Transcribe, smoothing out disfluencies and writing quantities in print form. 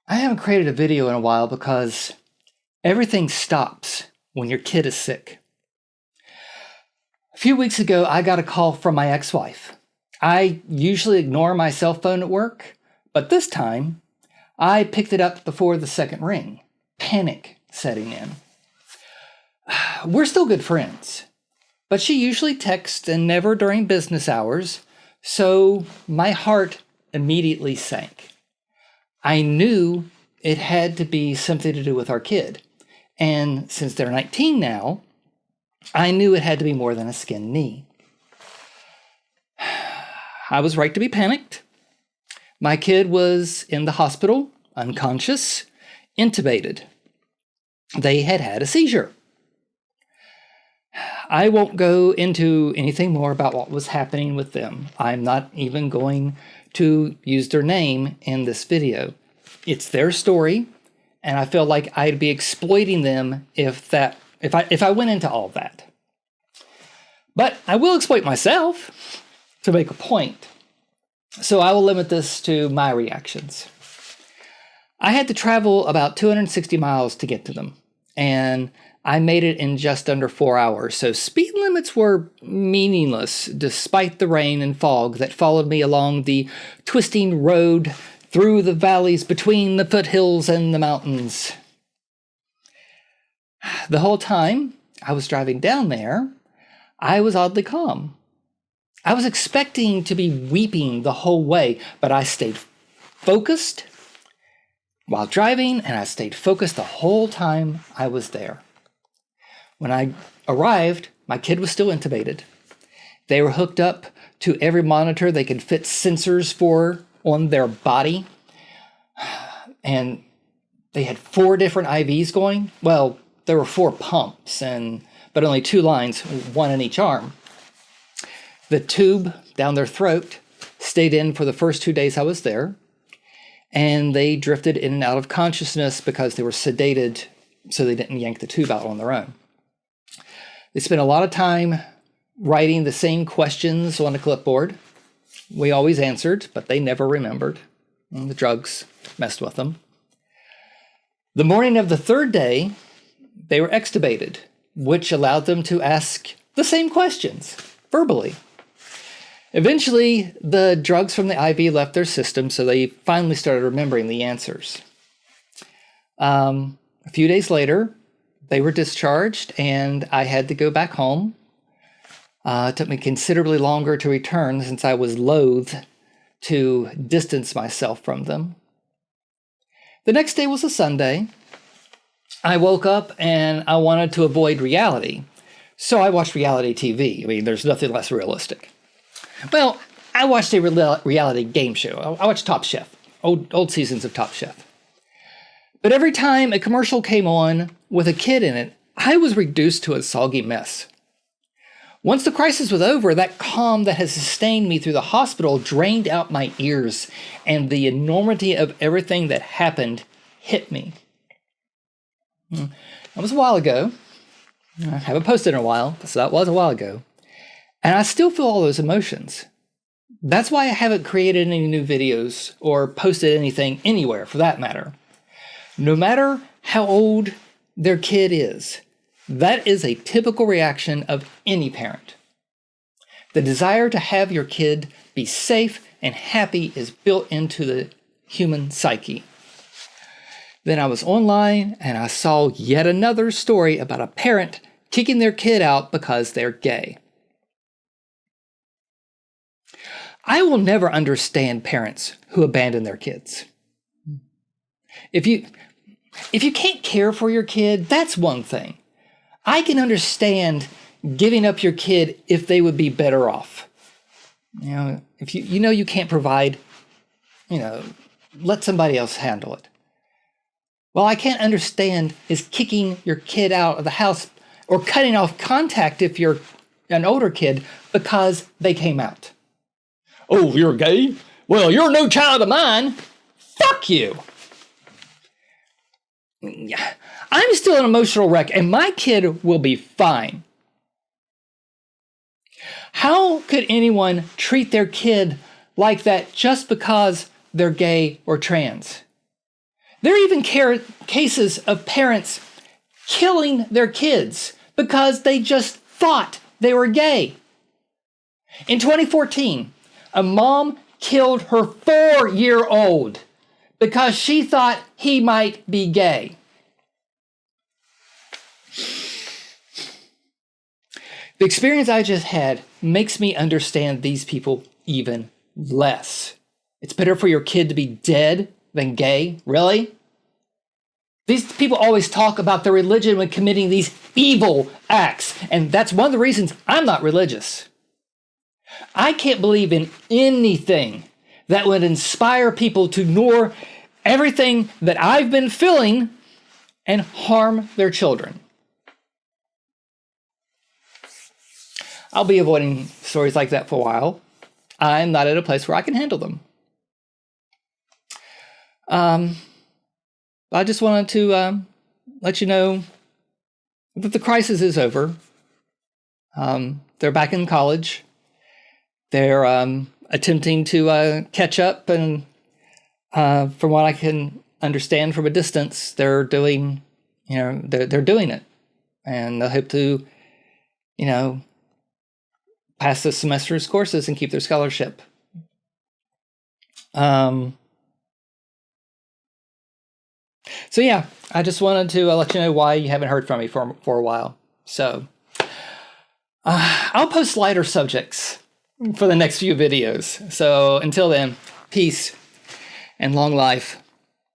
I haven't created a video in a while because everything stops when your kid is sick. A few weeks ago, I got a call from my ex-wife. I usually ignore my cell phone at work, but this time, I picked it up before the second ring, panic setting in. We're still good friends, but she usually texts and never during business hours, so my heart immediately sank. I knew it had to be something to do with our kid, and since they're 19 now, I knew it had to be more than a skinned knee. I was right to be panicked. My kid was in the hospital, unconscious, intubated. They had had a seizure. I won't go into anything more about what was happening with them. I'm not even going to use their name in this video. It's their story, and I feel like I'd be exploiting them if I went into all of that. But I will exploit myself to make a point. So I will limit this to my reactions. I had to travel about 260 miles to get to them, and I made it in just under 4 hours, so speed limits were meaningless despite the rain and fog that followed me along the twisting road through the valleys between the foothills and the mountains. The whole time I was driving down there, I was oddly calm. I was expecting to be weeping the whole way, but I stayed focused while driving, and I stayed focused the whole time I was there. When I arrived, my kid was still intubated. They were hooked up to every monitor they could fit sensors for on their body. And they had 4 different IVs going. Well, there were 4 pumps, but only 2 lines, 1 in each arm. The tube down their throat stayed in for the first 2 days I was there. And they drifted in and out of consciousness because they were sedated so they didn't yank the tube out on their own. They spent a lot of time writing the same questions on a clipboard. We always answered, but they never remembered. And the drugs messed with them. The morning of the 3rd day, they were extubated, which allowed them to ask the same questions verbally. Eventually, the drugs from the IV left their system, so they finally started remembering the answers. A few days later, they were discharged, and I had to go back home. It took me considerably longer to return since I was loath to distance myself from them. The next day was a Sunday. I woke up and I wanted to avoid reality, so I watched reality TV. I mean, there's nothing less realistic. Well, I watched a reality game show. I watched Top Chef, old seasons of Top Chef. But every time a commercial came on with a kid in it, I was reduced to a soggy mess. Once the crisis was over, that calm that had sustained me through the hospital drained out my ears, and the enormity of everything that happened hit me. That was a while ago. I haven't posted in a while, so that was a while ago. And I still feel all those emotions. That's why I haven't created any new videos or posted anything anywhere, for that matter. No matter how old their kid is, that is a typical reaction of any parent. The desire to have your kid be safe and happy is built into the human psyche. Then I was online and I saw yet another story about a parent kicking their kid out because they're gay. I will never understand parents who abandon their kids. If you can't care for your kid, that's one thing. I can understand giving up your kid if they would be better off. If you can't provide, let somebody else handle it. Well, I can't understand is kicking your kid out of the house or cutting off contact if you're an older kid because they came out. Oh, you're gay? Well, you're no child of mine. Fuck you. I'm still an emotional wreck, and my kid will be fine. How could anyone treat their kid like that just because they're gay or trans? There are even cases of parents killing their kids because they just thought they were gay. In 2014, a mom killed her 4-year-old because she thought he might be gay. The experience I just had makes me understand these people even less. It's better for your kid to be dead than gay? Really? These people always talk about their religion when committing these evil acts, and that's one of the reasons I'm not religious. I can't believe in anything that would inspire people to ignore everything that I've been feeling and harm their children. I'll be avoiding stories like that for a while. I'm not at a place where I can handle them. I just wanted to let you know that the crisis is over. They're back in college. They're attempting to catch up, and from what I can understand from a distance, they're doing, they're doing it, and I hope to, pass the semester's courses and keep their scholarship. So yeah, I just wanted to let you know why you haven't heard from me for a while. So I'll post lighter subjects for the next few videos. So until then, peace and long life